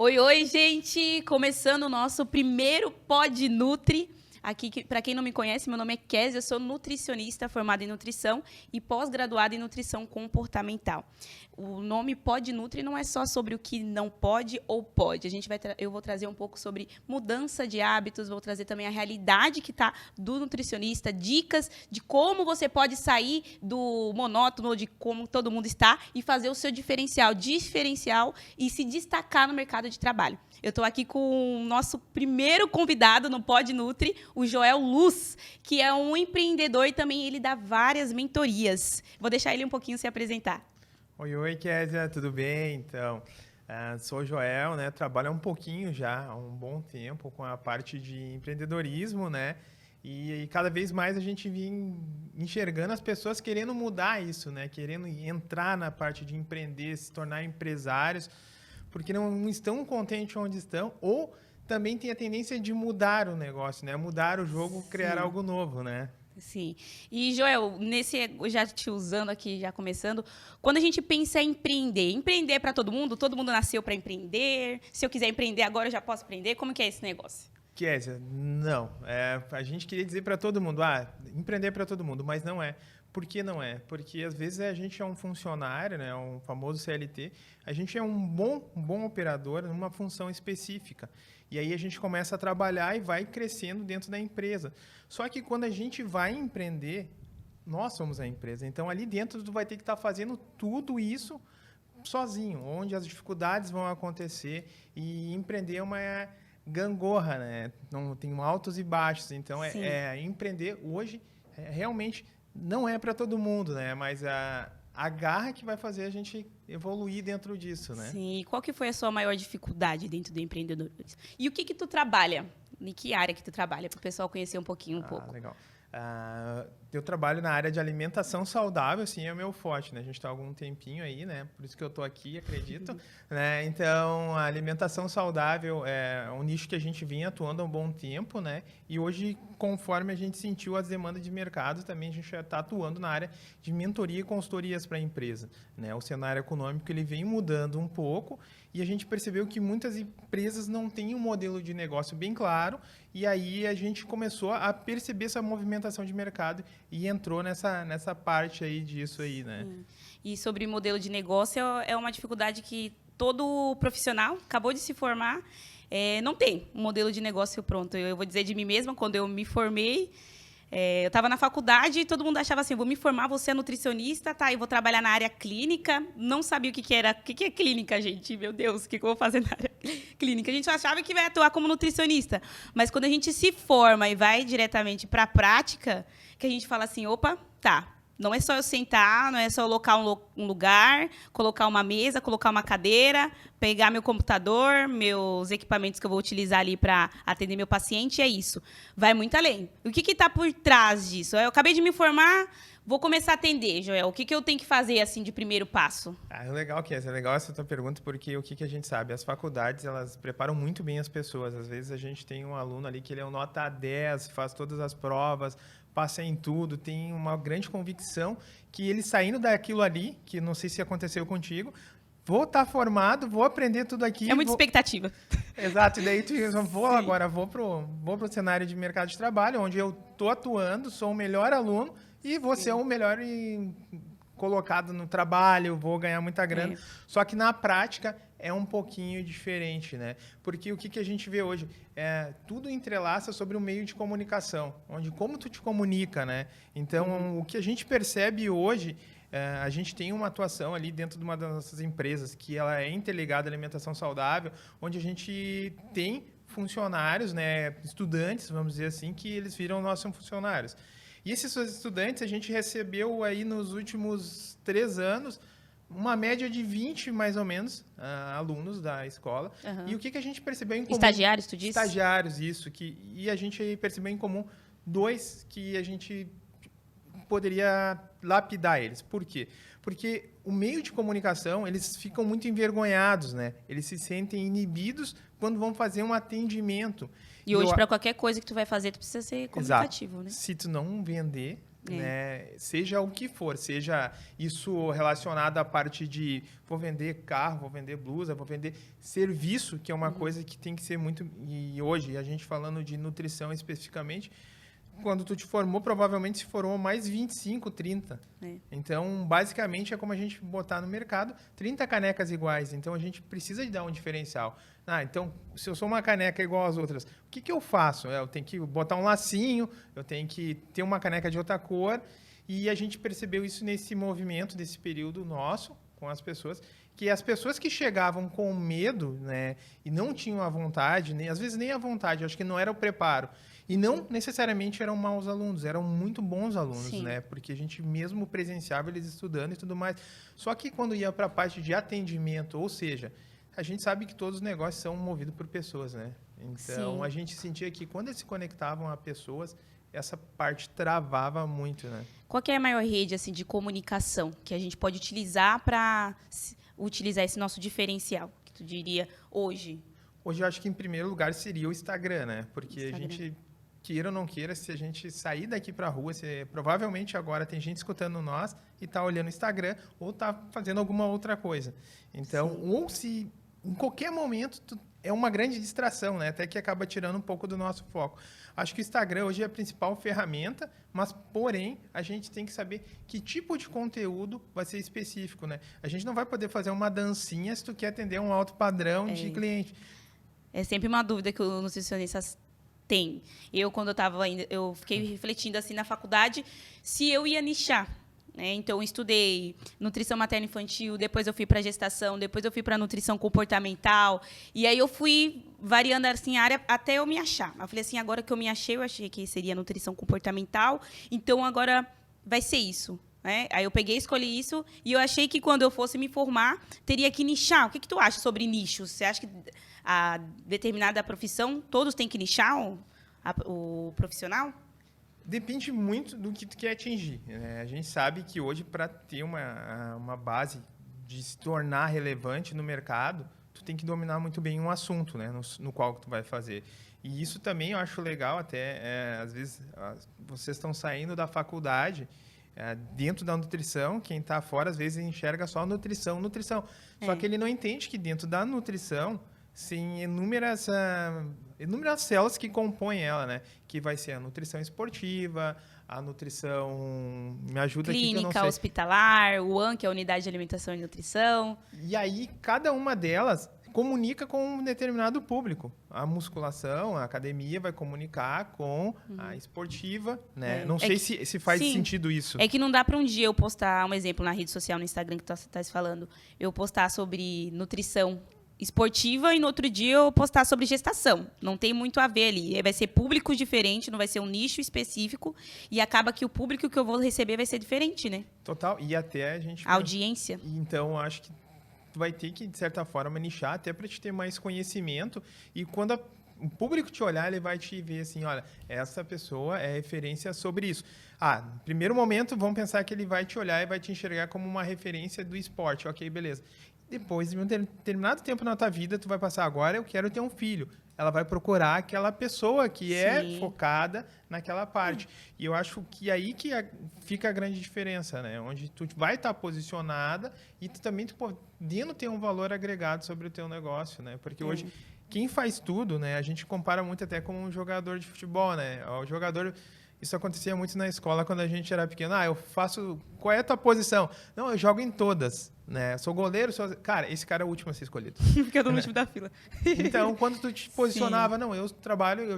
Oi, oi, gente! Começando o nosso primeiro Pod Nutri. Aqui, para quem não me conhece, meu nome é Kézia, eu sou nutricionista formada em nutrição e pós-graduada em nutrição comportamental. O nome Pod Nutri não é só sobre o que não pode ou pode. Eu vou trazer um pouco sobre mudança de hábitos, vou trazer também a realidade que está do nutricionista, dicas de como você pode sair do monótono, de como todo mundo está e fazer o seu diferencial e se destacar no mercado de trabalho. Eu estou aqui com o nosso primeiro convidado no Pod Nutri, o Joel Luz, que é um empreendedor e também ele dá várias mentorias. Vou deixar ele um pouquinho se apresentar. Oi, Kézia, tudo bem? Então, sou o Joel, né? Trabalho há um pouquinho já, há um bom tempo, com a parte de empreendedorismo, né? E cada vez mais a gente vem enxergando as pessoas querendo mudar isso, né? Querendo entrar na parte de empreender, se tornar empresários, porque não estão contentes onde estão, ou também tem a tendência de mudar o negócio, né? Mudar o jogo, criar algo novo, né? Sim. E, Joel, já te usando aqui, já começando, quando a gente pensa em empreender é para todo mundo nasceu para empreender, se eu quiser empreender agora eu já posso empreender, como que é esse negócio? Kézia, não. A gente queria dizer para todo mundo, empreender para todo mundo, mas não é. Por que não é? Porque às vezes a gente é um funcionário, né, um famoso CLT, a gente é um bom operador numa função específica. E aí a gente começa a trabalhar e vai crescendo dentro da empresa. Só que quando a gente vai empreender, nós somos a empresa. Então ali dentro tu vai ter que estar fazendo tudo isso sozinho, onde as dificuldades vão acontecer. E empreender é uma gangorra, né? Não, tem altos e baixos. Então empreender hoje realmente não é para todo mundo, né? Mas a garra que vai fazer a gente evoluir dentro disso, né? Sim. E qual que foi a sua maior dificuldade dentro do empreendedorismo? E o que tu trabalha? Em que área que tu trabalha? Para o pessoal conhecer um pouquinho, um pouco. Legal. Eu trabalho na área de alimentação saudável, assim, é o meu forte, né? A gente está há algum tempinho aí, né? Por isso que eu estou aqui, acredito. Né? Então, a alimentação saudável é um nicho que a gente vinha atuando há um bom tempo, né? E hoje, conforme a gente sentiu as demandas de mercado, também a gente já está atuando na área de mentoria e consultorias para a empresa, né? O cenário econômico ele vem mudando um pouco e a gente percebeu que muitas empresas não têm um modelo de negócio bem claro e aí a gente começou a perceber essa movimentação de mercado e entrou nessa parte aí disso aí, né? Sim. E sobre modelo de negócio é uma dificuldade que todo profissional acabou de se formar não tem um modelo de negócio pronto. Eu vou dizer de mim mesma, quando eu me formei, eu estava na faculdade e todo mundo achava assim, vou me formar, vou ser nutricionista, tá? Eu vou trabalhar na área clínica. Não sabia o que era. O que é clínica, gente? Meu Deus, o que eu vou fazer na área clínica? A gente achava que vai atuar como nutricionista. Mas quando a gente se forma e vai diretamente para a prática, que a gente fala assim, opa, tá. Não é só eu sentar, não é só eu alocar um lugar, colocar uma mesa, colocar uma cadeira, pegar meu computador, meus equipamentos que eu vou utilizar ali para atender meu paciente, é isso. Vai muito além. O que está por trás disso? Eu acabei de me formar, vou começar a atender, Joel. O que eu tenho que fazer assim de primeiro passo? Legal, Kézia. É legal essa tua pergunta, porque o que a gente sabe? As faculdades, elas preparam muito bem as pessoas. Às vezes a gente tem um aluno ali que ele é um nota 10, faz todas as provas, passa em tudo, tem uma grande convicção que ele saindo daquilo ali, que não sei se aconteceu contigo, vou estar formado, vou aprender tudo aqui. É muita expectativa. Exato, e daí vou pro cenário de mercado de trabalho, onde eu estou atuando, sou o melhor aluno e vou ser o melhor colocado no trabalho, vou ganhar muita grana. Só que na prática é um pouquinho diferente, né? Porque o que a gente vê hoje? Tudo entrelaça sobre o meio de comunicação, onde como tu te comunica, né? Então, o que a gente percebe hoje, a gente tem uma atuação ali dentro de uma das nossas empresas, que ela é interligada à alimentação saudável, onde a gente tem funcionários, né, estudantes, vamos dizer assim, que eles viram nossos funcionários. E esses estudantes, a gente recebeu aí nos últimos 3 anos uma média de 20, mais ou menos, alunos da escola. Uhum. E o que a gente percebeu em comum? Estagiários, tu disse? Estagiários, isso. E a gente percebeu em comum 2 que a gente poderia lapidar eles. Por quê? Porque o meio de comunicação, eles ficam muito envergonhados, né? Eles se sentem inibidos quando vão fazer um atendimento. E hoje, para qualquer coisa que tu vai fazer, tu precisa ser comunicativo, né? Se tu não vender, né? Seja o que for, seja isso relacionado à parte de vou vender carro, vou vender blusa, vou vender serviço, que é uma coisa que tem que ser muito... E hoje, a gente falando de nutrição especificamente, quando tu te formou, provavelmente se formou mais 25, 30. Então, basicamente, é como a gente botar no mercado 30 canecas iguais. Então, a gente precisa de dar um diferencial. Então, se eu sou uma caneca igual às outras, o que eu faço? Eu tenho que botar um lacinho, eu tenho que ter uma caneca de outra cor. E a gente percebeu isso nesse movimento, desse período nosso, com as pessoas, que as pessoas que chegavam com medo, né, e não tinham a vontade, nem, às vezes nem a vontade, acho que não era o preparo. E não necessariamente eram maus alunos, eram muito bons alunos, né? Porque a gente mesmo presenciava eles estudando e tudo mais. Só que quando ia para a parte de atendimento, ou seja, a gente sabe que todos os negócios são movidos por pessoas, né? Então, a gente sentia que quando eles se conectavam a pessoas, essa parte travava muito, né? Qual que é a maior rede assim, de comunicação que a gente pode utilizar para utilizar esse nosso diferencial, que tu diria hoje? Hoje eu acho que em primeiro lugar seria o Instagram, né? Porque a gente... queira ou não queira, se a gente sair daqui para a rua, provavelmente agora tem gente escutando nós e está olhando o Instagram ou está fazendo alguma outra coisa. Então, ou se em qualquer momento é uma grande distração, né? Até que acaba tirando um pouco do nosso foco. Acho que o Instagram hoje é a principal ferramenta, mas, porém, a gente tem que saber que tipo de conteúdo vai ser específico, né? A gente não vai poder fazer uma dancinha se tu quer atender um alto padrão de cliente. É sempre uma dúvida que os nutricionistas tem. Quando eu estava ainda, eu fiquei refletindo assim na faculdade se eu ia nichar, né? Então, eu estudei nutrição materno-infantil, depois eu fui para gestação, depois eu fui para nutrição comportamental, e aí eu fui variando assim a área até eu me achar. Eu falei assim, agora que eu me achei, eu achei que seria nutrição comportamental, então agora vai ser isso. Aí eu peguei, escolhi isso, e eu achei que quando eu fosse me formar, teria que nichar. O que tu acha sobre nichos? Você acha que a determinada profissão, todos têm que nichar o profissional? Depende muito do que tu quer atingir, né? A gente sabe que hoje, para ter uma base de se tornar relevante no mercado, tu tem que dominar muito bem um assunto, né? No qual tu vai fazer. E isso também eu acho legal, até, às vezes, vocês estão saindo da faculdade... dentro da nutrição, quem está fora, às vezes, enxerga só nutrição. Só que ele não entende que dentro da nutrição, tem inúmeras células que compõem ela, né? Que vai ser a nutrição esportiva, a nutrição... Me ajuda clínica, aqui que eu não sei. hospitalar, o UAN, que é a Unidade de Alimentação e Nutrição. E aí, cada uma delas comunica com um determinado público. A musculação, a academia vai comunicar com a esportiva, né? Não sei se faz sentido isso. É que não dá para um dia eu postar, um exemplo na rede social, no Instagram que tu tá falando, eu postar sobre nutrição esportiva e no outro dia eu postar sobre gestação. Não tem muito a ver ali. Vai ser público diferente, não vai ser um nicho específico e acaba que o público que eu vou receber vai ser diferente, né? Total. E até a gente... A audiência. Então, acho que tu vai ter que, de certa forma, nichar até para te ter mais conhecimento. E quando o público te olhar, ele vai te ver assim, olha, essa pessoa é referência sobre isso. No primeiro momento, vamos pensar que ele vai te olhar e vai te enxergar como uma referência do esporte. Ok, beleza. Depois de um determinado tempo na tua vida, tu vai passar, agora eu quero ter um filho. Ela vai procurar aquela pessoa que é focada naquela parte. E eu acho que aí que fica a grande diferença, né? Onde tu vai estar posicionada e tu também podendo ter um valor agregado sobre o teu negócio, né? Porque hoje, quem faz tudo, né? A gente compara muito até com um jogador de futebol, né? O jogador... Isso acontecia muito na escola quando a gente era pequeno. Eu faço... Qual é a tua posição? Não, eu jogo em todas, né? Sou goleiro, Cara, esse cara é o último a ser escolhido. Porque eu tô no último da fila. Então, quando tu te posicionava, não, eu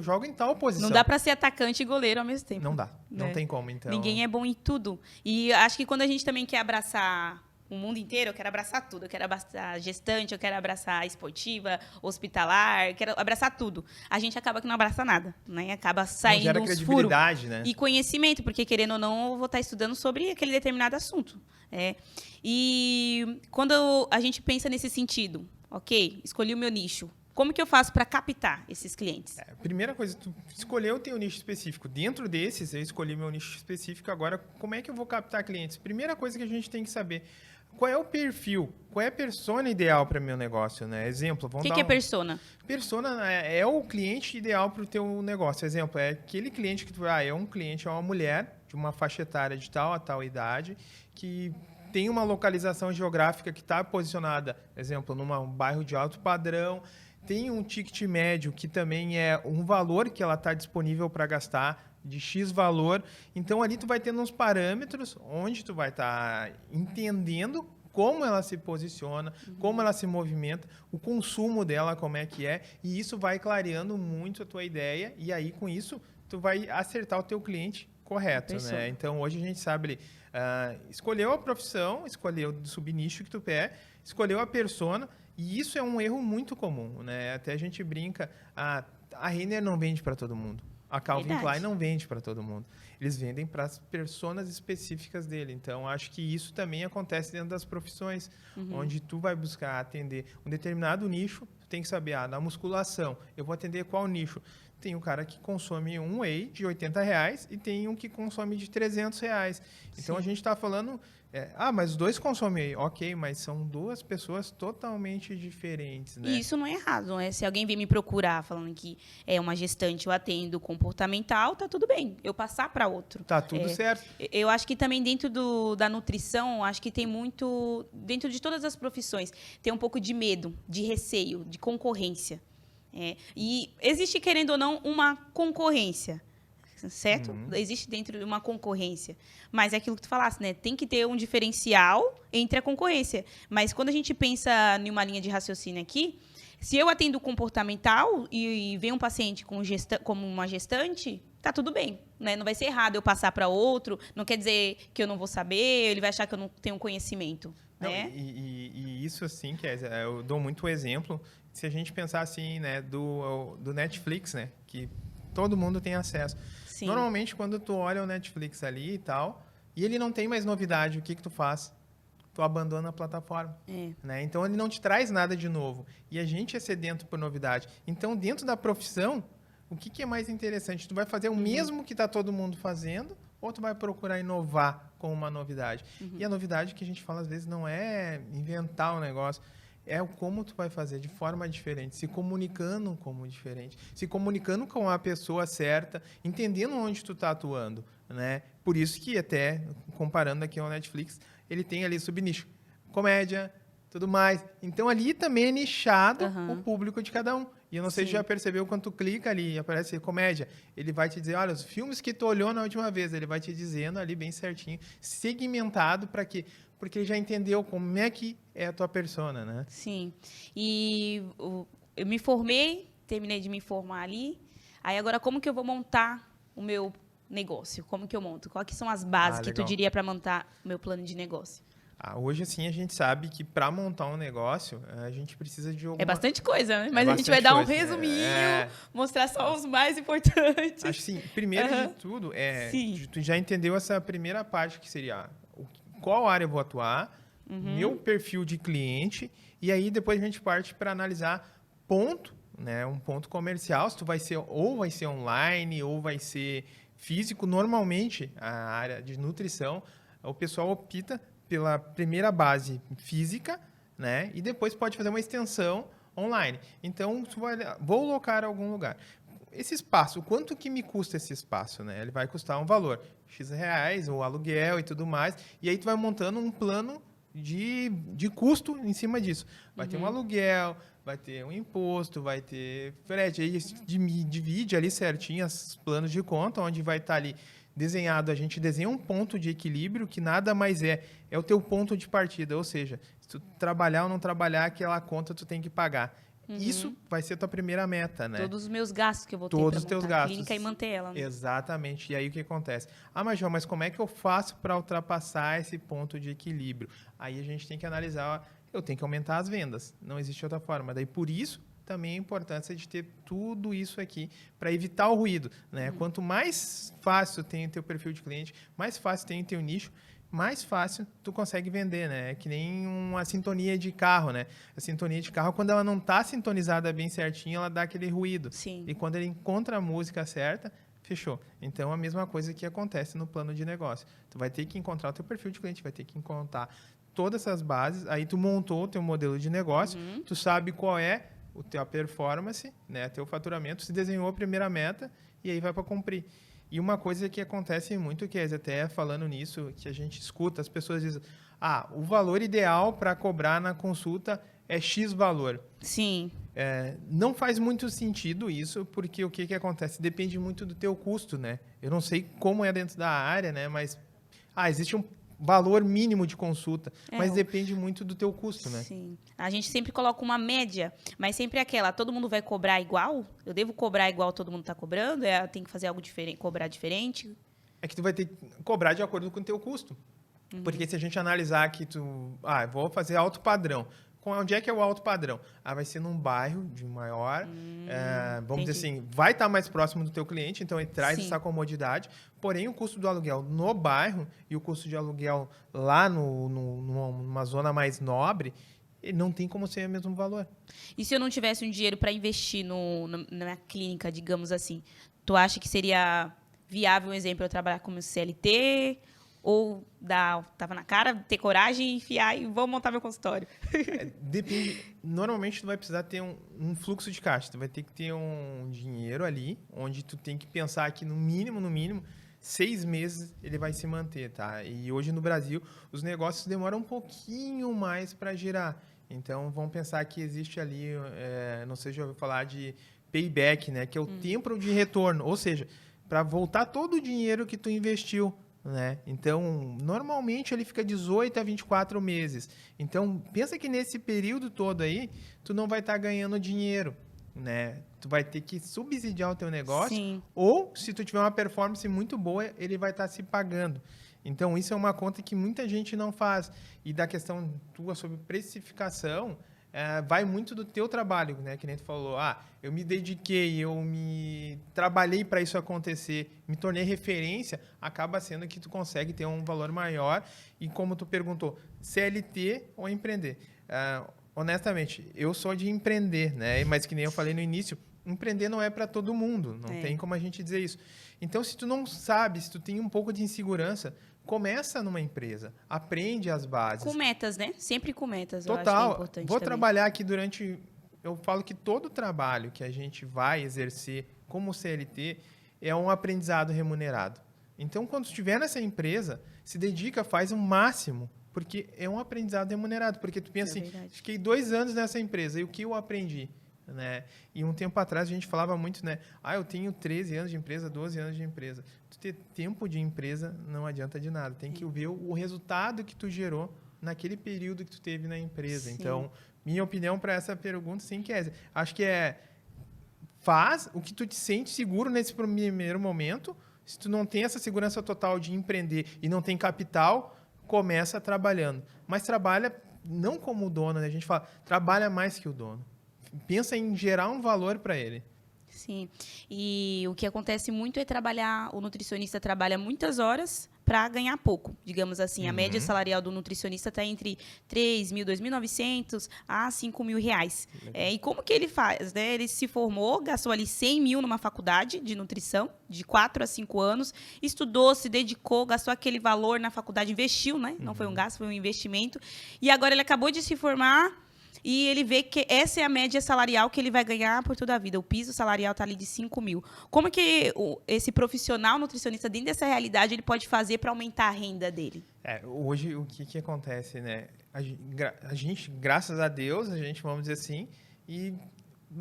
jogo em tal posição. Não dá pra ser atacante e goleiro ao mesmo tempo. Não dá. Não tem como, então. Ninguém é bom em tudo. E acho que quando a gente também quer abraçar o mundo inteiro, eu quero abraçar tudo. Eu quero abraçar gestante, eu quero abraçar esportiva, hospitalar, eu quero abraçar tudo. A gente acaba que não abraça nada, né? Acaba saindo gera uns credibilidade, né? E conhecimento, porque querendo ou não, eu vou estar estudando sobre aquele determinado assunto. E quando a gente pensa nesse sentido, ok, escolhi o meu nicho, como que eu faço para captar esses clientes? Primeira coisa, tu escolheu o teu nicho específico. Dentro desses, eu escolhi meu nicho específico. Agora, como é que eu vou captar clientes? Primeira coisa que a gente tem que saber, qual é o perfil, qual é a persona ideal para o meu negócio, né? Exemplo, vamos dar O que é persona? Persona é o cliente ideal para o teu negócio. Exemplo, é aquele cliente que tu é um cliente, é uma mulher de uma faixa etária de tal a tal idade, que tem uma localização geográfica que está posicionada, exemplo, num bairro de alto padrão, tem um ticket médio que também é um valor que ela está disponível para gastar, de X valor. Então, ali tu vai tendo uns parâmetros onde tu vai estar entendendo como ela se posiciona, como ela se movimenta, o consumo dela, como é que é, e isso vai clareando muito a tua ideia, e aí, com isso, tu vai acertar o teu cliente correto, né? Então, hoje a gente sabe, escolheu a profissão, escolheu o subnicho que tu quer, escolheu a persona, e isso é um erro muito comum, né? Até a gente brinca, a Renner não vende para todo mundo. A Calvin Klein não vende para todo mundo. Eles vendem para as personas específicas dele. Então, acho que isso também acontece dentro das profissões, onde tu vai buscar atender um determinado nicho, tu tem que saber, na musculação, eu vou atender qual nicho? Tem um cara que consome um whey de R$80 e tem um que consome de R$300. Então, a gente está falando... mas os dois consomem whey. Ok, mas são duas pessoas totalmente diferentes, né? E isso não é errado, né? Se alguém vem me procurar falando que é uma gestante, eu atendo comportamental, tá tudo bem. Eu passar para outro. Tá tudo certo. Eu acho que também dentro da nutrição, acho que tem muito... Dentro de todas as profissões, tem um pouco de medo, de receio, de concorrência. E existe, querendo ou não, uma concorrência, certo? Existe dentro de uma concorrência. Mas é aquilo que tu falaste, né? Tem que ter um diferencial entre a concorrência. Mas quando a gente pensa em uma linha de raciocínio aqui, se eu atendo comportamental e vem um paciente como uma gestante, tá tudo bem, né? Não vai ser errado eu passar para outro, não quer dizer que eu não vou saber, ele vai achar que eu não tenho conhecimento. Não, né? E isso, assim, eu dou muito exemplo, se a gente pensar assim, né, do Netflix, né, que todo mundo tem acesso. Sim. Normalmente, quando tu olha o Netflix ali e tal, e ele não tem mais novidade, o que tu faz? Tu abandona a plataforma. Né? Então, ele não te traz nada de novo. E a gente é sedento por novidade. Então, dentro da profissão, o que é mais interessante? Tu vai fazer o mesmo que está todo mundo fazendo, ou tu vai procurar inovar com uma novidade? E a novidade que a gente fala, às vezes, não é inventar um negócio, é o como tu vai fazer de forma diferente, se comunicando como diferente, se comunicando com a pessoa certa, entendendo onde tu está atuando, né? Por isso que até, comparando aqui ao Netflix, ele tem ali subnicho, comédia, tudo mais. Então, ali também é nichado o público de cada um. E eu não sei se já percebeu, quando tu clica ali e aparece comédia, ele vai te dizer, olha, os filmes que tu olhou na última vez, ele vai te dizendo ali bem certinho, segmentado para quê? Porque ele já entendeu como é que é a tua persona, né? Sim. E eu me formei, terminei de me formar ali. Aí agora, como que eu vou montar o meu negócio? Como que eu monto? Quais são as bases que tu diria para montar o meu plano de negócio? Hoje, assim, a gente sabe que para montar um negócio, a gente precisa de alguma... É bastante coisa, né? Mas a gente vai dar um resuminho, mostrar só os mais importantes. Acho que sim. Primeiro de tudo, tu já entendeu essa primeira parte, que seria qual área eu vou atuar, meu perfil de cliente, e aí depois a gente parte para analisar ponto, né? Um ponto comercial, se tu vai ser online, ou vai ser físico. Normalmente, a área de nutrição, o pessoal opta pela primeira base física, né? E depois pode fazer uma extensão online. Então, vou locar em algum lugar. Esse espaço, o quanto que me custa esse espaço, né? Ele vai custar um valor, X reais, o aluguel e tudo mais. E aí tu vai montando um plano de custo em cima disso. Vai ter um aluguel, vai ter um imposto, vai ter frete. Aí divide ali certinho os planos de conta, onde vai estar ali desenhado, a gente desenha um ponto de equilíbrio que nada mais é o teu ponto de partida, ou seja, se tu trabalhar ou não trabalhar, aquela conta tu tem que pagar. Isso vai ser a tua primeira meta, né? Todos os meus gastos que eu vou ter Todos os teus gastos. A clínica e manter ela. Né? Exatamente. E aí o que acontece? Mas João, mas como é que eu faço para ultrapassar esse ponto de equilíbrio? Aí a gente tem que analisar, eu tenho que aumentar as vendas. Não existe outra forma. Daí por isso também a importância de ter tudo isso aqui para evitar o ruído, né? Quanto mais fácil tem o teu perfil de cliente, mais fácil tem o teu nicho, mais fácil tu consegue vender, né? É que nem uma sintonia de carro, né? A sintonia de carro, quando ela não está sintonizada bem certinho, ela dá aquele ruído. Sim. E quando ele encontra a música certa, fechou. Então, a mesma coisa que acontece no plano de negócio. Tu vai ter que encontrar o teu perfil de cliente, vai ter que encontrar todas essas bases, aí tu montou o teu modelo de negócio, tu sabe qual é a performance, né, teu faturamento, se desenhou a primeira meta e aí vai para cumprir. E uma coisa que acontece muito, que é até falando nisso, que a gente escuta, as pessoas dizem, o valor ideal para cobrar na consulta é X valor. Sim. Não faz muito sentido isso, porque o que acontece? Depende muito do teu custo, né? Eu não sei como é dentro da área, né? Mas existe um valor mínimo de consulta, mas depende muito do teu custo, né? Sim. A gente sempre coloca uma média, mas sempre aquela, todo mundo vai cobrar igual? Eu devo cobrar igual todo mundo está cobrando? Tem que fazer algo diferente, cobrar diferente? É que tu vai ter que cobrar de acordo com o teu custo. Porque se a gente analisar que vou fazer alto padrão. Onde é que é o alto padrão? Vai ser num bairro de maior, vamos dizer assim, vai estar mais próximo do teu cliente, então ele traz essa comodidade, porém o custo do aluguel no bairro e o custo de aluguel lá numa zona mais nobre, ele não tem como ser o mesmo valor. E se eu não tivesse um dinheiro para investir na clínica, digamos assim, tu acha que seria viável, um exemplo, eu trabalhar como CLT... Ou tava na cara, ter coragem, enfiar e vou montar meu consultório? Depende. Normalmente, tu vai precisar ter um fluxo de caixa. Tu vai ter que ter um dinheiro ali, onde tu tem que pensar que, no mínimo, 6 meses ele vai se manter, tá? E hoje, no Brasil, os negócios demoram um pouquinho mais para girar. Então, vamos pensar que existe ali, não sei se já ouviu falar de payback, né? Que é o tempo de retorno. Ou seja, para voltar todo o dinheiro que tu investiu, né? Então, normalmente ele fica 18 a 24 meses. Então, pensa que nesse período todo aí, tu não vai estar ganhando dinheiro, né? Tu vai ter que subsidiar o teu negócio. Sim. Ou, se tu tiver uma performance muito boa, ele vai estar se pagando. Então, isso é uma conta que muita gente não faz. E da questão tua sobre precificação, vai muito do teu trabalho, né? Que nem tu falou, eu me dediquei, eu me trabalhei para isso acontecer, me tornei referência, acaba sendo que tu consegue ter um valor maior. E como tu perguntou, CLT ou empreender? Honestamente, eu sou de empreender, né? Mas que nem eu falei no início, empreender não é para todo mundo, não tem como a gente dizer isso. Então, se tu não sabe, se tu tem um pouco de insegurança, começa numa empresa, aprende as bases. Com metas, né? Sempre com metas. Total. Eu acho que é importante Vou também. trabalhar aqui durante... Eu falo que todo trabalho que a gente vai exercer como CLT é um aprendizado remunerado. Então, quando estiver nessa empresa, se dedica, faz o máximo, porque é um aprendizado remunerado. Porque tu pensa assim, fiquei 2 anos nessa empresa, e o que eu aprendi? Né? E um tempo atrás a gente falava muito, né? Eu tenho 13 anos de empresa, 12 anos de empresa. Tu ter tempo de empresa não adianta de nada. Tem que ver o resultado que tu gerou naquele período que tu teve na empresa. Sim. Então, minha opinião para essa pergunta, sim, Kézia, acho que faz o que tu te sente seguro nesse primeiro momento. Se tu não tem essa segurança total de empreender e não tem capital, começa trabalhando. Mas trabalha não como o dono, né? A gente fala, trabalha mais que o dono. Pensa em gerar um valor para ele. Sim. E o que acontece muito é o nutricionista trabalha muitas horas para ganhar pouco, digamos assim. A média salarial do nutricionista está entre 3.000, 2.900 a 5.000 reais. E como que ele faz? Né? Ele se formou, gastou ali 100 mil numa faculdade de nutrição, de 4 a 5 anos, estudou, se dedicou, gastou aquele valor na faculdade, investiu, né? Não foi um gasto, foi um investimento. E agora ele acabou de se formar, e ele vê que essa é a média salarial que ele vai ganhar por toda a vida. O piso salarial está ali de 5 mil. Como que esse profissional nutricionista, dentro dessa realidade, ele pode fazer para aumentar a renda dele? Hoje, o que acontece, né? A gente, graças a Deus, vamos dizer assim, e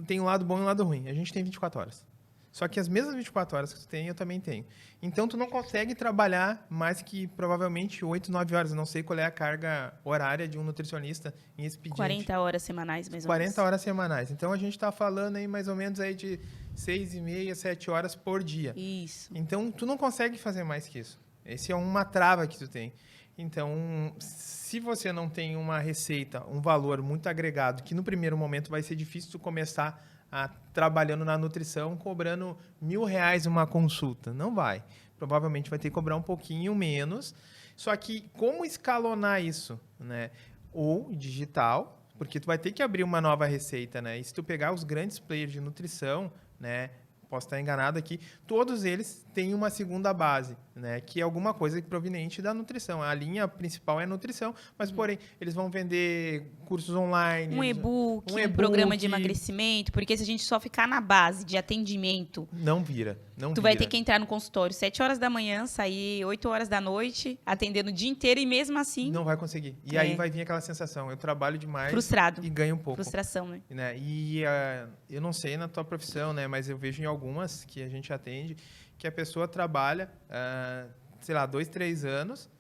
tem um lado bom e um lado ruim. A gente tem 24 horas. Só que as mesmas 24 horas que tu tem, eu também tenho. Então, tu não consegue trabalhar mais que, provavelmente, 8, 9 horas. Eu não sei qual é a carga horária de um nutricionista em expediente. 40 horas semanais, mais ou menos. 40 horas semanais. Então, a gente está falando aí, mais ou menos, aí de 6,5, 7 horas por dia. Isso. Então, tu não consegue fazer mais que isso. Essa é uma trava que tu tem. Então, se você não tem uma receita, um valor muito agregado, que no primeiro momento vai ser difícil tu começar trabalhando na nutrição, cobrando R$1.000 uma consulta. Não vai. Provavelmente vai ter que cobrar um pouquinho menos. Só que como escalonar isso? Né? Ou digital, porque tu vai ter que abrir uma nova receita. Né? E se tu pegar os grandes players de nutrição, né? Posso estar enganado aqui, todos eles têm uma segunda base. né? Que é alguma coisa proveniente da nutrição. A linha principal é nutrição, mas, porém, eles vão vender cursos online. Um e-book, um programa de emagrecimento, porque se a gente só ficar na base de atendimento... Não vira. Tu vai ter que entrar no consultório 7 horas da manhã, sair 8 horas da noite, atendendo o dia inteiro e mesmo assim... Não vai conseguir. E aí vai vir aquela sensação, eu trabalho demais frustrado. E ganho um pouco. Frustração, né? E eu não sei na tua profissão, né? Mas eu vejo em algumas que a gente atende que a pessoa trabalha, sei lá, 2, 3 anos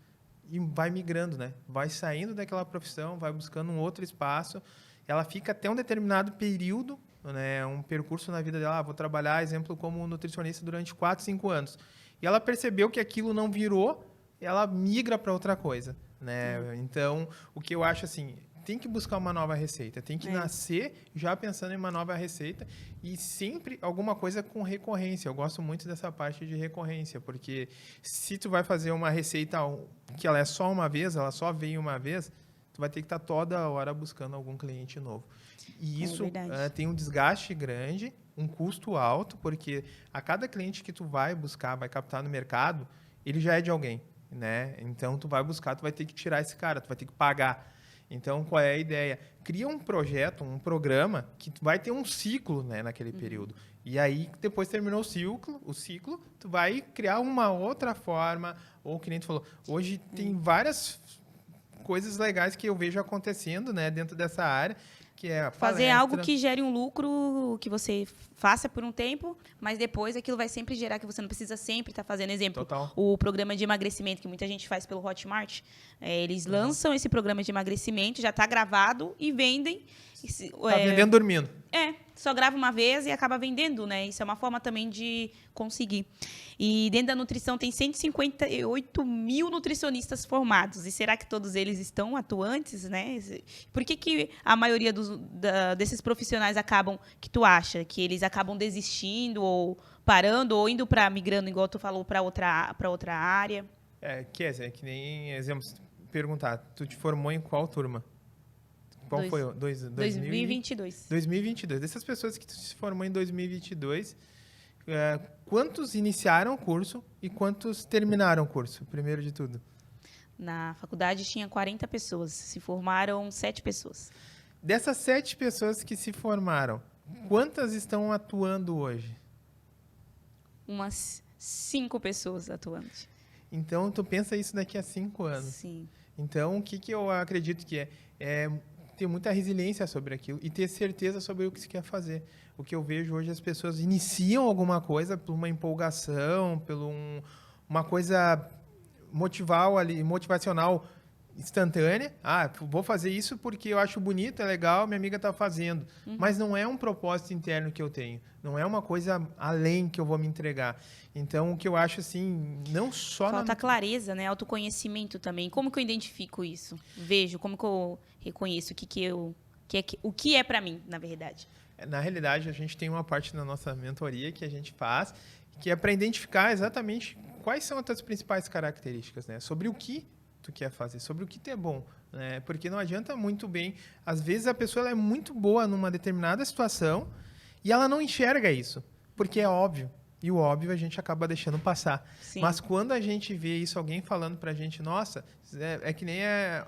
e vai migrando, né? Vai saindo daquela profissão, vai buscando um outro espaço. Ela fica até um determinado período, né? Um percurso na vida dela. Vou trabalhar, exemplo, como nutricionista durante 4, 5 anos. E ela percebeu que aquilo não virou, ela migra para outra coisa, né? Então, o que eu acho assim... Tem que buscar uma nova receita, tem que nascer já pensando em uma nova receita e sempre alguma coisa com recorrência. Eu gosto muito dessa parte de recorrência, porque se tu vai fazer uma receita que ela é só uma vez, ela só vem uma vez, tu vai ter que estar toda hora buscando algum cliente novo. E isso tem um desgaste grande, um custo alto, porque a cada cliente que tu vai buscar, vai captar no mercado, ele já é de alguém, né? Então, tu vai buscar, tu vai ter que tirar esse cara, tu vai ter que pagar. Então, qual é a ideia? Cria um projeto, um programa que vai ter um ciclo, né, naquele período. E aí, depois terminou o ciclo, tu vai criar uma outra forma, ou que nem tu falou, hoje tem várias coisas legais que eu vejo acontecendo, né, dentro dessa área, que é a fazer algo que gere um lucro, que você faça por um tempo, mas depois aquilo vai sempre gerar, que você não precisa sempre estar fazendo. Exemplo, o programa de emagrecimento, que muita gente faz pelo Hotmart. Eles lançam esse programa de emagrecimento, já está gravado e vendem. Está vendendo dormindo. Só grava uma vez e acaba vendendo, né? Isso é uma forma também de conseguir. E dentro da nutrição tem 158 mil nutricionistas formados. E será que todos eles estão atuantes, né? Por que a maioria desses profissionais acabam, que tu acha, que eles acabam desistindo ou parando ou indo para migrando, igual tu falou, para outra área? Que nem exemplo, perguntar, tu te formou em qual turma? Qual foi? 2022. 2022. Dessas pessoas que se formou em 2022, quantos iniciaram o curso e quantos terminaram o curso, primeiro de tudo? Na faculdade tinha 40 pessoas, se formaram 7 pessoas. Dessas 7 pessoas que se formaram, quantas estão atuando hoje? Umas 5 pessoas atuando. Então, tu pensa isso daqui a 5 anos. Sim. Então, o que eu acredito que é ter muita resiliência sobre aquilo e ter certeza sobre o que se quer fazer. O que eu vejo hoje, as pessoas iniciam alguma coisa por uma empolgação, por uma coisa motivacional instantânea. Vou fazer isso porque eu acho bonito, é legal, minha amiga está fazendo. Mas não é um propósito interno que eu tenho. Não é uma coisa além que eu vou me entregar. Então, o que eu acho, assim, não só... Falta clareza, né? Autoconhecimento também. Como que eu identifico isso? Vejo, como que eu reconheço o que é para mim, na verdade? Na realidade, a gente tem uma parte na nossa mentoria que a gente faz, que é para identificar exatamente quais são as tuas principais características, né? Sobre o que tu quer fazer, sobre o que tu é bom, né? Porque não adianta muito bem... Às vezes, a pessoa ela é muito boa numa determinada situação e ela não enxerga isso, porque é óbvio. E o óbvio a gente acaba deixando passar. Sim. Mas quando a gente vê isso, alguém falando pra gente, nossa, é que nem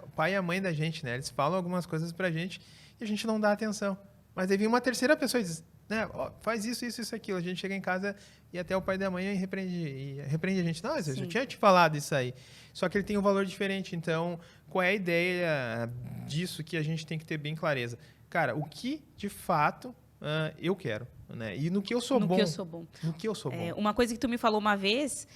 o pai e a mãe da gente, né? Eles falam algumas coisas pra gente e a gente não dá atenção. Mas aí vem uma terceira pessoa e diz, né, faz isso, aquilo. A gente chega em casa e até o pai da mãe repreende a gente. Não, eu já tinha te falado isso aí. Só que ele tem um valor diferente. Então, qual é a ideia disso que a gente tem que ter bem clareza? Cara, o que, de fato, eu quero? Né? E no que eu sou bom. No que eu sou bom. Uma coisa que tu me falou uma vez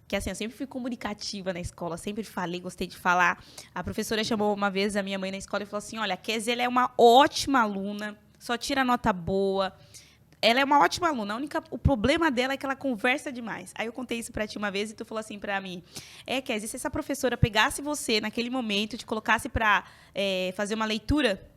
que assim, eu sempre fui comunicativa na escola, sempre falei, gostei de falar. A professora chamou uma vez a minha mãe na escola e falou assim, olha, a Kézia, ela é uma ótima aluna, só tira nota boa. Ela é uma ótima aluna, o problema dela é que ela conversa demais. Aí eu contei isso pra ti uma vez e tu falou assim pra mim, Kézia, se essa professora pegasse você naquele momento, te colocasse pra fazer uma leitura...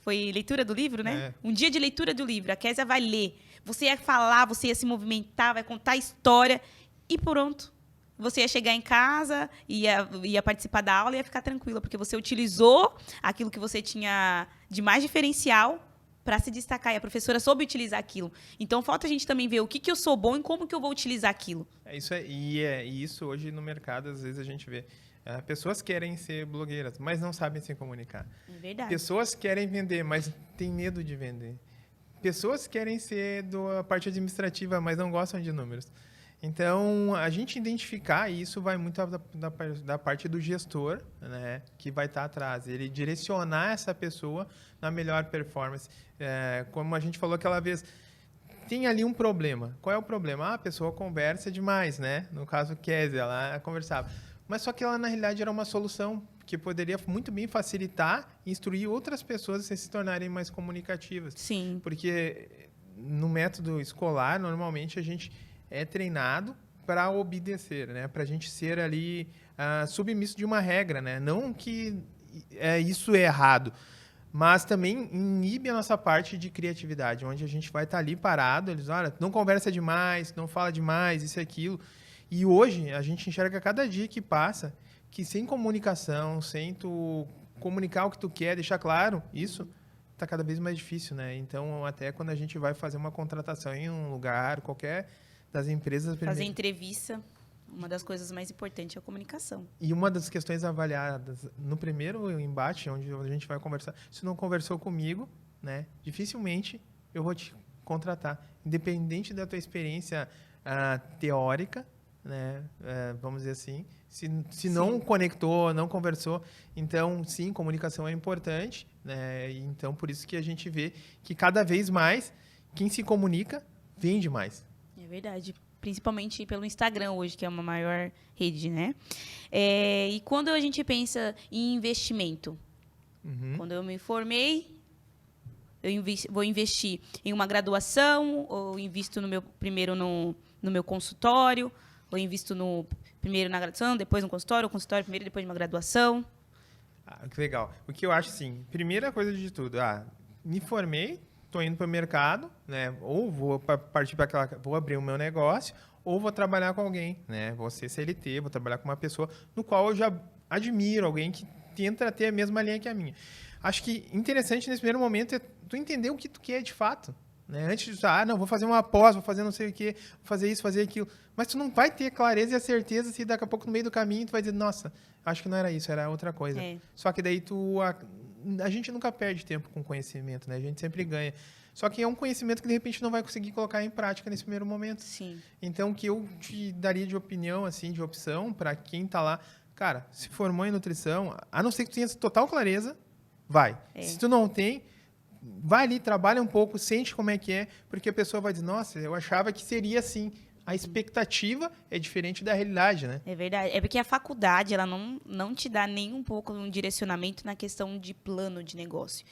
Foi leitura do livro, né? Um dia de leitura do livro. A Kézia vai ler. Você ia falar, você ia se movimentar, vai contar a história e pronto. Você ia chegar em casa, ia participar da aula e ia ficar tranquila, porque você utilizou aquilo que você tinha de mais diferencial para se destacar. E a professora soube utilizar aquilo. Então, falta a gente também ver o que eu sou bom e como que eu vou utilizar aquilo. E isso hoje no mercado, às vezes a gente vê. Pessoas querem ser blogueiras, mas não sabem se comunicar. É verdade. Pessoas querem vender, mas têm medo de vender. Pessoas querem ser da parte administrativa, mas não gostam de números. Então, a gente identificar isso vai muito da parte do gestor, né, que vai estar atrás. Ele direcionar essa pessoa na melhor performance. Como a gente falou aquela vez, tem ali um problema. Qual é o problema? A pessoa conversa demais, né? No caso, Kézia, ela conversava. Mas só que ela, na realidade, era uma solução que poderia muito bem facilitar e instruir outras pessoas a se tornarem mais comunicativas. Sim. Porque no método escolar, normalmente, a gente é treinado para obedecer, né? Para a gente ser ali submisso de uma regra, né? Não que isso é errado, mas também inibe a nossa parte de criatividade, onde a gente vai estar ali parado, eles, olha, não conversa demais, não fala demais, isso e aquilo. E hoje a gente enxerga cada dia que passa que sem comunicação, sem tu comunicar o que tu quer, deixar claro isso, está cada vez mais difícil, né? Então, até quando a gente vai fazer uma contratação em um lugar, qualquer das empresas... Fazer entrevista, uma das coisas mais importantes é a comunicação. E uma das questões avaliadas no primeiro embate, onde a gente vai conversar, se não conversou comigo, né, dificilmente eu vou te contratar. Independente da tua experiência teórica, né, vamos dizer assim, se não conectou, não conversou, então, sim, comunicação é importante, né, então, por isso que a gente vê que cada vez mais, quem se comunica, vende mais. É verdade. Principalmente pelo Instagram hoje, que é uma maior rede, né? E quando a gente pensa em investimento, quando eu me formei, vou investir em uma graduação, ou invisto primeiro no meu consultório, ou invisto primeiro na graduação, depois no consultório, ou consultório primeiro, depois de uma graduação. Que legal. O que eu acho, assim, primeira coisa de tudo, me formei, estou indo para o mercado, né? Ou vou partir para vou abrir o meu negócio, ou vou trabalhar com alguém, né? Vou ser CLT, vou trabalhar com uma pessoa no qual eu já admiro, alguém que tenta ter a mesma linha que a minha. Acho que interessante nesse primeiro momento é tu entender o que tu quer de fato, né? Antes de não, vou fazer uma pós, vou fazer não sei o quê, vou fazer isso, fazer aquilo. Mas tu não vai ter clareza e a certeza se daqui a pouco no meio do caminho tu vai dizer, nossa, acho que não era isso, era outra coisa. Só que daí a gente nunca perde tempo com conhecimento, né? A gente sempre ganha. Só que é um conhecimento que, de repente, não vai conseguir colocar em prática nesse primeiro momento. Sim. Então, o que eu te daria de opinião, assim, de opção, para quem está lá, cara, se formou em nutrição, a não ser que tu tenha total clareza, vai. Se tu não tem, vai ali, trabalha um pouco, sente como é que é, porque a pessoa vai dizer, nossa, eu achava que seria assim. A expectativa é diferente da realidade, né? É verdade. É porque a faculdade, ela não te dá nem um pouco um direcionamento na questão de plano de negócio.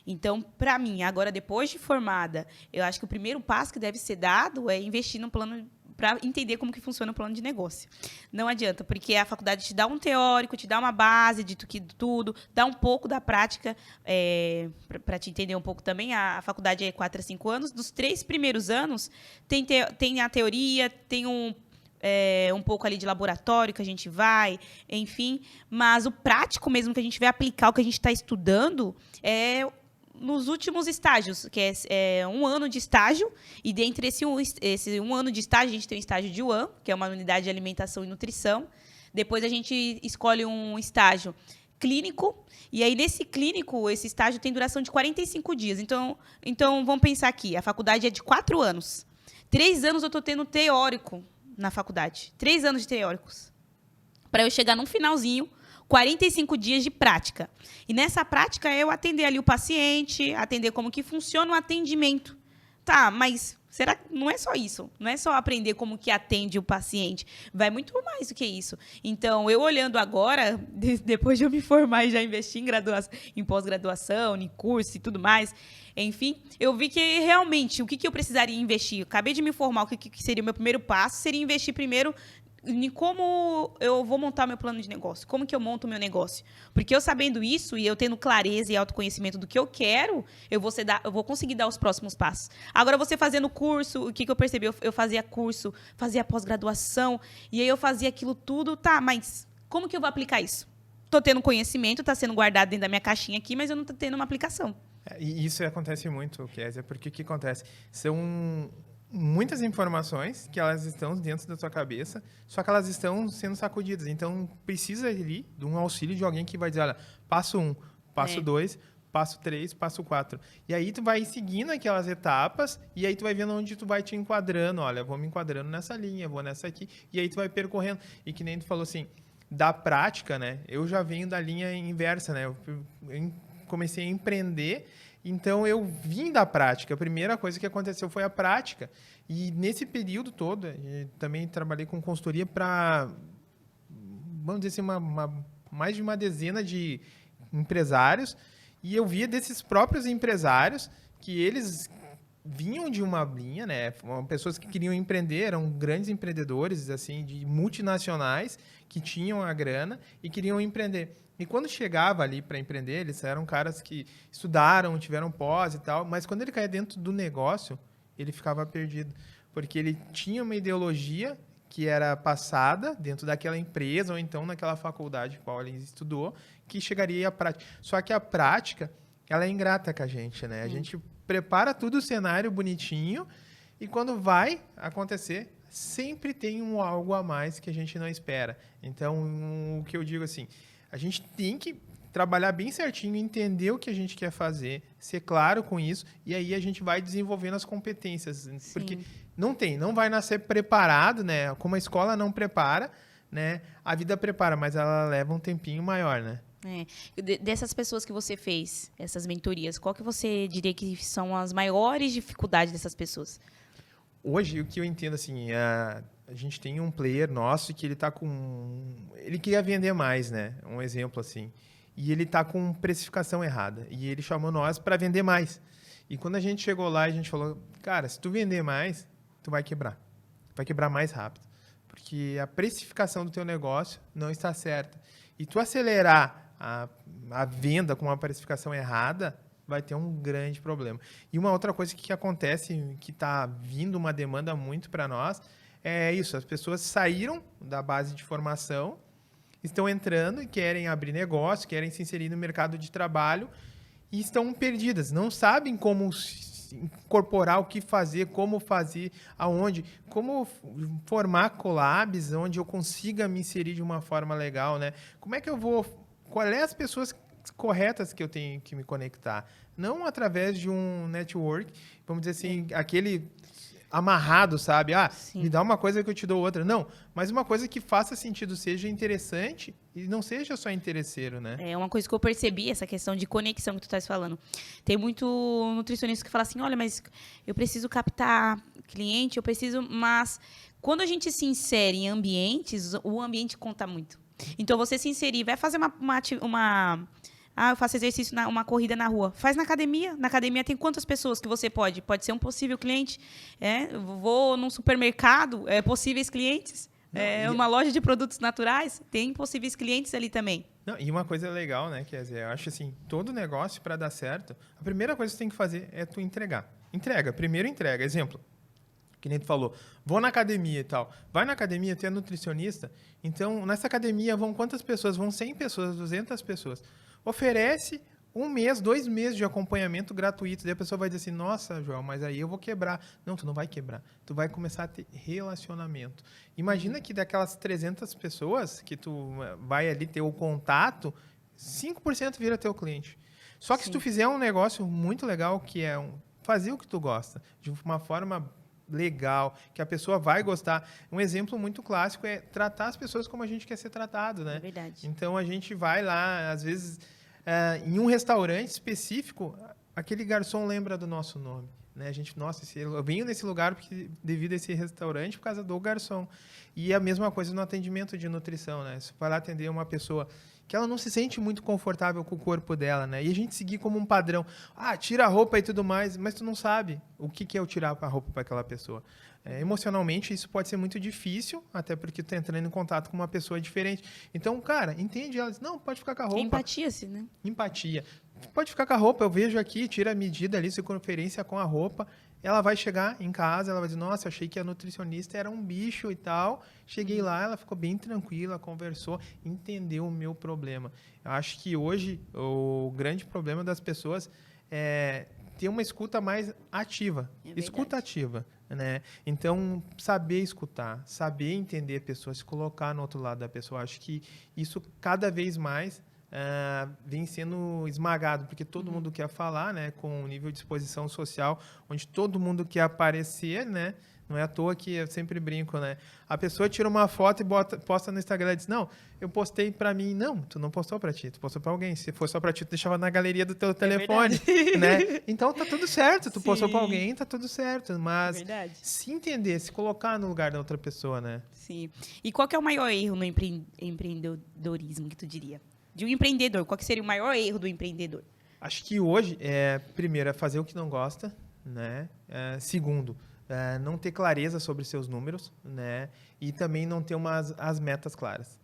Então, para mim, agora, depois de formada, eu acho que o primeiro passo que deve ser dado é investir no plano para entender como que funciona o plano de negócio. Não adianta, porque a faculdade te dá um teórico, te dá uma base de tudo, dá um pouco da prática, para te entender um pouco também. A faculdade é 4 a 5 anos. Dos 3 primeiros anos, tem a teoria, tem um pouco ali de laboratório que a gente vai, enfim. Mas o prático mesmo, que a gente vai aplicar o que a gente está estudando, é nos últimos estágios, que é 1 ano de estágio, e dentre esse 1 ano de estágio, a gente tem o estágio de UAN, que é uma unidade de alimentação e nutrição. Depois a gente escolhe um estágio clínico, e aí nesse clínico, esse estágio tem duração de 45 dias. Então vamos pensar aqui, a faculdade é de 4 anos. 3 anos eu estou tendo teórico na faculdade. 3 anos de teóricos. Para eu chegar num finalzinho, 45 dias de prática. E nessa prática eu atender ali o paciente, atender como que funciona o atendimento. Tá, mas será que não é só isso? Não é só aprender como que atende o paciente. Vai muito mais do que isso. Então, eu olhando agora, depois de eu me formar e já investir em pós-graduação, em curso e tudo mais, enfim, eu vi que realmente o que eu precisaria investir. Eu acabei de me formar, o que seria o meu primeiro passo? Seria investir primeiro em como eu vou montar meu plano de negócio, como que eu monto o meu negócio. Porque eu sabendo isso e eu tendo clareza e autoconhecimento do que eu quero, eu vou conseguir dar os próximos passos. Agora, você fazendo curso, o que eu percebi? Eu fazia curso, fazia pós-graduação, e aí eu fazia aquilo tudo, tá, mas como que eu vou aplicar isso? Estou tendo conhecimento, está sendo guardado dentro da minha caixinha aqui, mas eu não estou tendo uma aplicação. E isso acontece muito, Kézia, porque o que acontece? São muitas informações que elas estão dentro da tua cabeça, só que elas estão sendo sacudidas. Então, precisa ali de um auxílio de alguém que vai dizer, olha, passo 1, passo 2, passo 3, passo 4. E aí tu vai seguindo aquelas etapas e aí tu vai vendo onde tu vai te enquadrando. Olha, vou me enquadrando nessa linha, vou nessa aqui. E aí tu vai percorrendo. E que nem tu falou assim, da prática, né? Eu já venho da linha inversa, né? Eu comecei a empreender, então eu vim da prática. A primeira coisa que aconteceu foi a prática. E nesse período todo, também trabalhei com consultoria para, vamos dizer assim, mais de uma dezena de empresários. E eu via desses próprios empresários que eles vinham de uma linha, né? Pessoas que queriam empreender, eram grandes empreendedores, assim, de multinacionais que tinham a grana e queriam empreender. E quando chegava ali para empreender, eles eram caras que estudaram, tiveram pós e tal, mas quando ele caía dentro do negócio, ele ficava perdido, porque ele tinha uma ideologia que era passada dentro daquela empresa ou então naquela faculdade qual ele estudou, que chegaria à prática. Só que a prática, ela é ingrata com a gente, né? A gente prepara tudo o cenário bonitinho e quando vai acontecer, sempre tem algo a mais que a gente não espera. Então, o que eu digo assim, a gente tem que trabalhar bem certinho, entender o que a gente quer fazer, ser claro com isso, e aí a gente vai desenvolvendo as competências. Sim. Porque não vai nascer preparado, né? Como a escola não prepara, né? A vida prepara, mas ela leva um tempinho maior, né? Dessas pessoas que você fez, essas mentorias, qual que você diria que são as maiores dificuldades dessas pessoas? Hoje, o que eu entendo, assim, a gente tem um player nosso que ele tá com... Ele queria vender mais, né? Um exemplo, assim. E ele tá com precificação errada. E ele chamou nós para vender mais. E quando a gente chegou lá, a gente falou, cara, se tu vender mais, tu vai quebrar. Vai quebrar mais rápido. Porque a precificação do teu negócio não está certa. E tu acelerar a venda com uma precificação errada, vai ter um grande problema. E uma outra coisa que acontece, que está vindo uma demanda muito para nós, é isso. As pessoas saíram da base de formação, estão entrando e querem abrir negócio, querem se inserir no mercado de trabalho e estão perdidas. Não sabem como incorporar, o que fazer, como fazer, aonde, como formar collabs onde eu consiga me inserir de uma forma legal, né? Como é que eu vou... Qual é as pessoas corretas que eu tenho que me conectar? Não através de um network, vamos dizer assim, aquele amarrado, sabe? Me dá uma coisa que eu te dou outra. Não, mas uma coisa que faça sentido, seja interessante e não seja só interesseiro, né? É uma coisa que eu percebi, essa questão de conexão que tu estás falando. Tem muito nutricionista que fala assim, olha, mas eu preciso captar cliente, mas quando a gente se insere em ambientes, o ambiente conta muito. Então, você se inserir, vai fazer eu faço exercício, uma corrida na rua. Faz na academia. Na academia tem quantas pessoas que você pode? Pode ser um possível cliente. Vou num supermercado, possíveis clientes. Uma loja de produtos naturais, tem possíveis clientes ali também. Não, e uma coisa legal, né, quer dizer, eu acho assim, todo negócio, para dar certo, a primeira coisa que você tem que fazer é tu entregar. Primeiro entrega. Exemplo, que nem tu falou, vou na academia e tal. Vai na academia, tu é nutricionista, então nessa academia vão quantas pessoas? Vão 100 pessoas, 200 pessoas. Oferece 1 mês, 2 meses de acompanhamento gratuito. Daí a pessoa vai dizer assim, nossa, João, mas aí eu vou quebrar. Não, tu não vai quebrar. Tu vai começar a ter relacionamento. Imagina que daquelas 300 pessoas que tu vai ali ter o contato, 5% vira teu cliente. Só que se tu fizer um negócio muito legal, que é fazer o que tu gosta, de uma forma legal, que a pessoa vai gostar. Um exemplo muito clássico é tratar as pessoas como a gente quer ser tratado, né? É verdade. Então, a gente vai lá, às vezes, em um restaurante específico, aquele garçom lembra do nosso nome. Né? A gente, nossa, eu venho nesse lugar devido a esse restaurante por causa do garçom. E a mesma coisa no atendimento de nutrição, né? Você vai lá atender uma pessoa que ela não se sente muito confortável com o corpo dela, né? E a gente seguir como um padrão. Tira a roupa e tudo mais, mas tu não sabe o que é eu tirar a roupa para aquela pessoa. Emocionalmente, isso pode ser muito difícil, até porque tu tá entrando em contato com uma pessoa diferente. Então, cara, entende ela. Diz, não, pode ficar com a roupa. Empatia-se, né? Empatia. Pode ficar com a roupa, eu vejo aqui, tira a medida ali, circunferência com a roupa. Ela vai chegar em casa, ela vai dizer, nossa, achei que a nutricionista era um bicho e tal. Cheguei lá, ela ficou bem tranquila, conversou, entendeu o meu problema. Eu acho que hoje o grande problema das pessoas ter uma escuta mais ativa, É escuta verdade. ativa, né? Então, saber escutar, saber entender a pessoa, se colocar no outro lado da pessoa, acho que isso cada vez mais vem sendo esmagado, porque todo mundo quer falar, né? Com um nível de exposição social, onde todo mundo quer aparecer, né? Não é à toa que eu sempre brinco, né? A pessoa tira uma foto e posta no Instagram e diz, não, eu postei pra mim. Não, tu não postou pra ti, tu postou pra alguém. Se for só pra ti, tu deixava na galeria do teu telefone, né? Então tá tudo certo, tu postou pra Sim. alguém, tá tudo certo. É Mas verdade. se entender, se colocar no lugar da outra pessoa, né? Sim. E qual que é o maior erro no empreendedorismo que tu diria? De um empreendedor, qual que seria o maior erro do empreendedor? Acho que hoje, primeiro, é fazer o que não gosta, né? Segundo, não ter clareza sobre seus números, né? E também não ter as metas claras.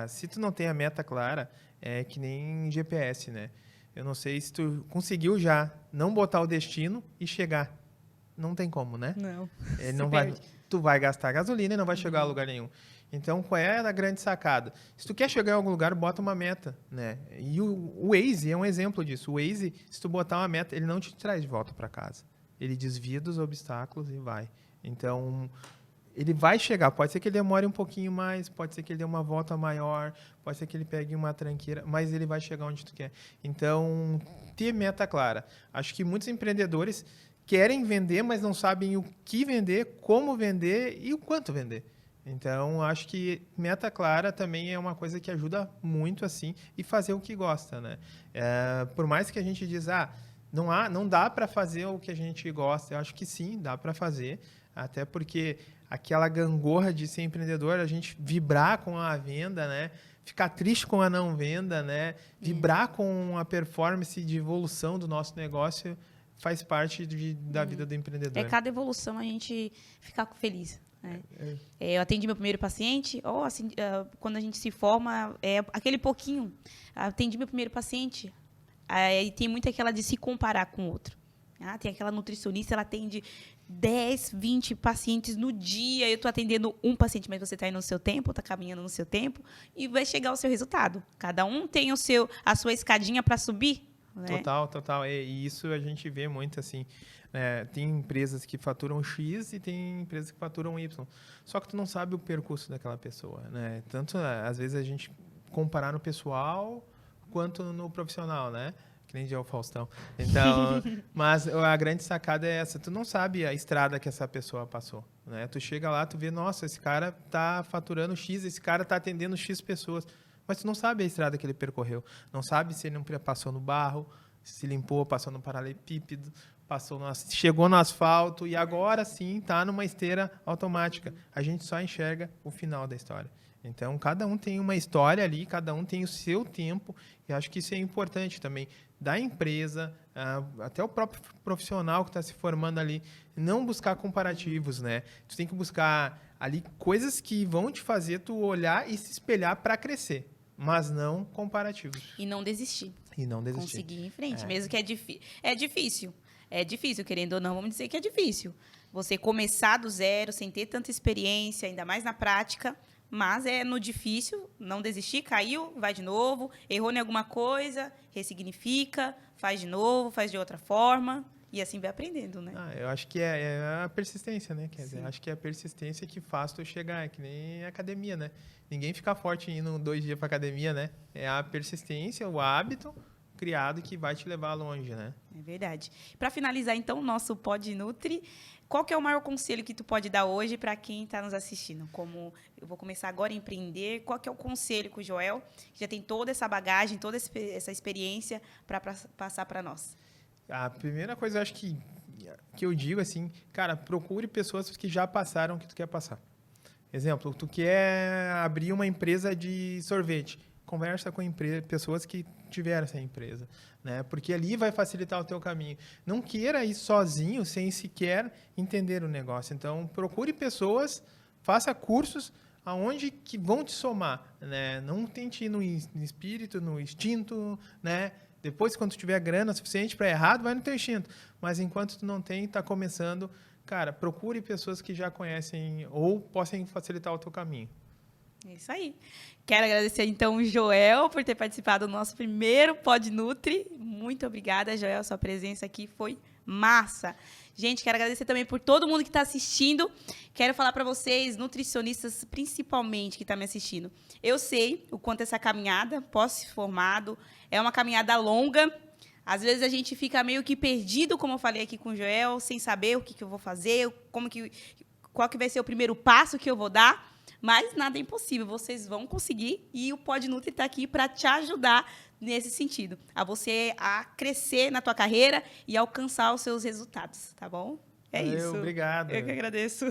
Se tu não tem a meta clara, é que nem GPS, né? Eu não sei se tu conseguiu já não botar o destino e chegar. Não tem como, né? Não. Ele Se não vai, perde. tu vai gastar gasolina e não vai chegar a lugar nenhum. Então, qual é a grande sacada? Se tu quer chegar em algum lugar, bota uma meta, né? E o Waze é um exemplo disso. O Waze, se tu botar uma meta, ele não te traz de volta para casa. Ele desvia dos obstáculos e vai. Então, ele vai chegar. Pode ser que ele demore um pouquinho mais, pode ser que ele dê uma volta maior, pode ser que ele pegue uma tranqueira, mas ele vai chegar onde tu quer. Então, ter meta clara. Acho que muitos empreendedores querem vender, mas não sabem o que vender, como vender e o quanto vender. Então, acho que meta clara também é uma coisa que ajuda muito, assim, e fazer o que gosta, né? Por mais que a gente diz, não dá para fazer o que a gente gosta, eu acho que sim, dá para fazer, até porque aquela gangorra de ser empreendedor, a gente vibrar com a venda, né? Ficar triste com a não venda, né? Vibrar com a performance de evolução do nosso negócio faz parte da vida do empreendedor. Cada evolução a gente fica feliz. Né? Eu atendi meu primeiro paciente, assim, quando a gente se forma, aquele pouquinho. Atendi meu primeiro paciente, aí tem muito aquela de se comparar com o outro. Tem aquela nutricionista, ela atende 10, 20 pacientes no dia. Eu estou atendendo um paciente, mas você está indo no seu tempo, está caminhando no seu tempo, e vai chegar o seu resultado. Cada um tem a sua escadinha para subir. Né? Total. E isso a gente vê muito assim. Tem empresas que faturam X e tem empresas que faturam Y. Só que tu não sabe o percurso daquela pessoa, né? Tanto, às vezes, a gente comparar no pessoal quanto no profissional, né? Que nem o Faustão. Então, mas a grande sacada é essa. Tu não sabe a estrada que essa pessoa passou, né? Tu chega lá, tu vê, nossa, esse cara tá faturando X, esse cara tá atendendo X pessoas. Mas tu não sabe a estrada que ele percorreu. Não sabe se ele não passou no barro, se limpou, passou no paralelepípedo, chegou no asfalto e agora sim está numa esteira automática. A gente só enxerga o final da história. Então, cada um tem uma história ali, cada um tem o seu tempo, e acho que isso é importante também da empresa, até o próprio profissional que está se formando ali, não buscar comparativos, né? Tu tem que buscar ali coisas que vão te fazer tu olhar e se espelhar para crescer, mas não comparativos. E não desistir. Conseguir ir em frente, mesmo que é difícil. É difícil, querendo ou não, vamos dizer que é difícil. Você começar do zero, sem ter tanta experiência, ainda mais na prática, mas é no difícil, não desistir, caiu, vai de novo, errou em alguma coisa, ressignifica, faz de novo, faz de outra forma, e assim vai aprendendo, né? Eu acho que é a persistência, né? Quer dizer, acho que é a persistência que faz tu chegar, é que nem a academia, né? Ninguém fica forte indo 2 dias para academia, né? É a persistência, o hábito criado que vai te levar longe, né? É verdade. Para finalizar, então, o nosso Pod Nutri, qual que é o maior conselho que tu pode dar hoje para quem está nos assistindo? Como eu vou começar agora a empreender, qual que é o conselho que o Joel, que já tem toda essa bagagem, toda essa experiência para passar para nós? A primeira coisa, eu acho que eu digo assim, cara, procure pessoas que já passaram o que tu quer passar. Exemplo, tu quer abrir uma empresa de sorvete, conversa com pessoas que tiveram essa empresa, né? Porque ali vai facilitar o teu caminho. Não queira ir sozinho sem sequer entender o negócio. Então, procure pessoas, faça cursos aonde que vão te somar, né? Não tente ir no espírito, no instinto, né? Depois, quando tu tiver grana suficiente para errado, vai no teu instinto. Mas enquanto tu não tem, está começando, cara, procure pessoas que já conhecem ou possam facilitar o teu caminho. É isso aí. Quero agradecer, então, o Joel por ter participado do nosso primeiro Pod Nutri. Muito obrigada, Joel. Sua presença aqui foi massa. Gente, quero agradecer também por todo mundo que está assistindo. Quero falar para vocês, nutricionistas principalmente, que estão me assistindo. Eu sei o quanto essa caminhada, pós-formado, é uma caminhada longa. Às vezes a gente fica meio que perdido, como eu falei aqui com o Joel, sem saber o que eu vou fazer, qual que vai ser o primeiro passo que eu vou dar. Mas nada é impossível, vocês vão conseguir e o Pod Nutri está aqui para te ajudar nesse sentido, a você a crescer na tua carreira e alcançar os seus resultados, tá bom? É isso. Obrigado. Eu que agradeço.